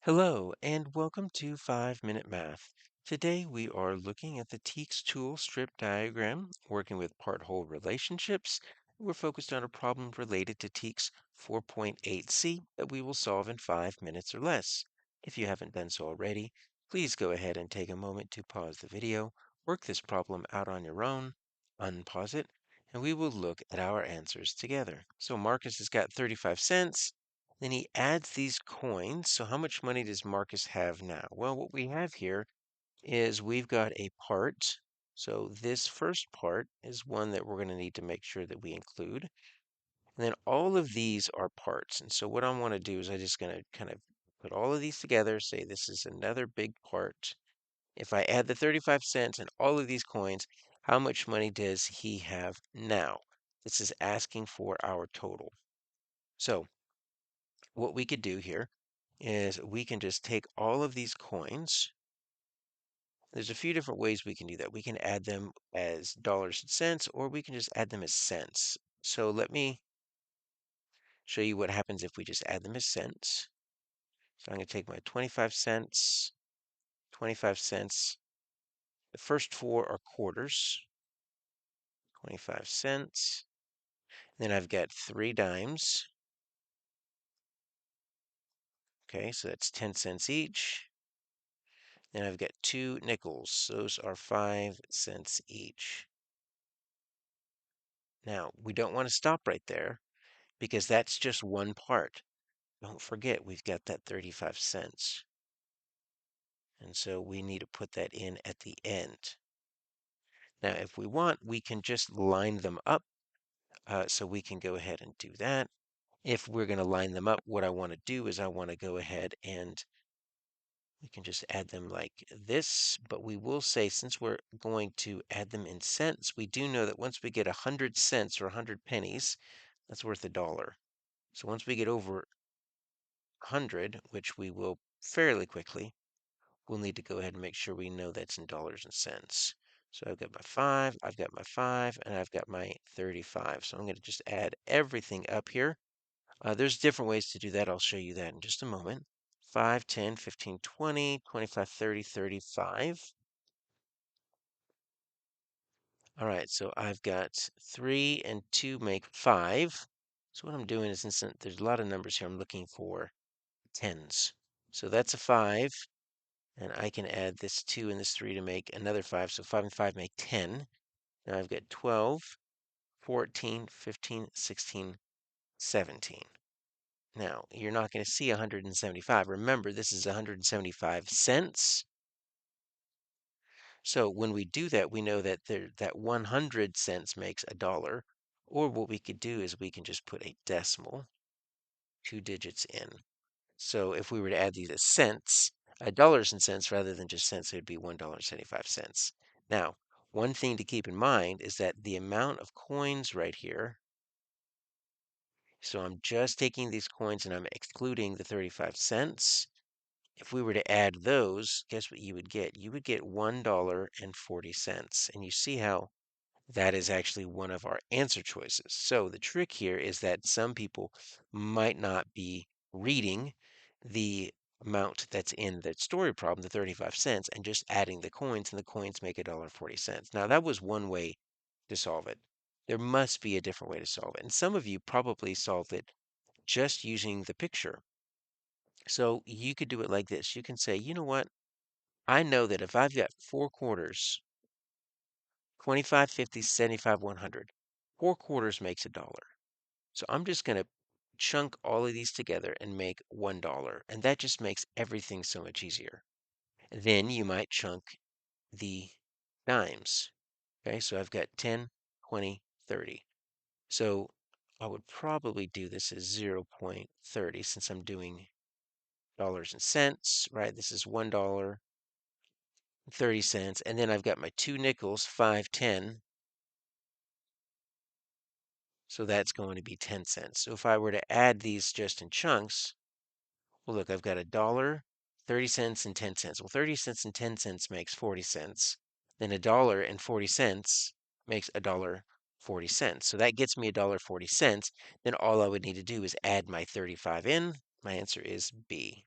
Hello, and welcome to 5-Minute Math. Today we are looking at the TEKS tool strip diagram, working with part-whole relationships. We're focused on a problem related to TEKS 4.8c that we will solve in 5 minutes or less. If you haven't done so already, please go ahead and take a moment to pause the video, work this problem out on your own, unpause it, and we will look at our answers together. So Marcus has got 35 cents. Then he adds these coins. So how much money does Marcus have now? Well, what we have here is we've got a part. So this first part is one that we're going to need to make sure that we include. And then all of these are parts. And so what I want to do is I'm just going to kind of put all of these together, say this is another big part. If I add the 35 cents and all of these coins, how much money does he have now? This is asking for our total. So what we could do here is we can just take all of these coins. There's a few different ways we can do that. We can add them as dollars and cents, or we can just add them as cents. So let me show you what happens if we just add them as cents. So I'm going to take my 25 cents, 25 cents. The first four are quarters, 25 cents. Then I've got 3 dimes. Okay, so that's 10 cents each. Then I've got 2 nickels. Those are 5 cents each. Now, we don't want to stop right there because that's just one part. Don't forget, we've got that 35 cents. And so we need to put that in at the end. Now, if we want, we can just line them up. So we can go ahead and do that. If we're going to line them up, what I want to do is I want to go ahead and we can just add them like this. But we will say, since we're going to add them in cents, we do know that once we get 100 cents or 100 pennies, that's worth $1. So once we get over 100, which we will fairly quickly, we'll need to go ahead and make sure we know that's in dollars and cents. So I've got my 5, I've got my 5, and I've got my 35. So I'm going to just add everything up here. There's different ways to do that. I'll show you that in just a moment. 5, 10, 15, 20, 25, 30, 35. All right, so I've got 3 and 2 make 5. So what I'm doing is, since there's a lot of numbers here, I'm looking for tens. So that's a 5. And I can add this 2 and this 3 to make another 5. So 5 and 5 make 10. Now I've got 12, 14, 15, 16, 17. Now, you're not going to see 175. Remember, this is 175 cents. So when we do that, we know that that 100 cents makes $1. Or what we could do is we can just put a decimal, 2 digits in. So if we were to add these as cents, dollars and cents rather than just cents, it would be $1.75. Now, one thing to keep in mind is that the amount of coins right here, so I'm just taking these coins and I'm excluding the 35 cents. If we were to add those, guess what you would get? You would get $1.40. And you see how that is actually one of our answer choices. So the trick here is that some people might not be reading the amount that's in the story problem, the 35 cents, and just adding the coins, and the coins make $1.40. Now, that was one way to solve it. There must be a different way to solve it. And some of you probably solved it just using the picture. So you could do it like this. You can say, you know what? I know that if I've got 4 quarters, 25, 50, 75, 100, 4 quarters makes $1. So I'm just going to chunk all of these together and make $1. And that just makes everything so much easier. Then you might chunk the dimes. Okay, so I've got 10, 20, 30. So I would probably do this as 0.30 since I'm doing dollars and cents, right? This is $1, 30 cents. And then I've got my 2 nickels, 5, 10. So that's going to be 10 cents. So if I were to add these just in chunks, well, look, I've got $1, 30 cents, and 10 cents. Well, 30 cents and 10 cents makes 40 cents. Then $1.40 makes $1.40. So that gets me $1.40. Then all I would need to do is add my 35 in. My answer is B.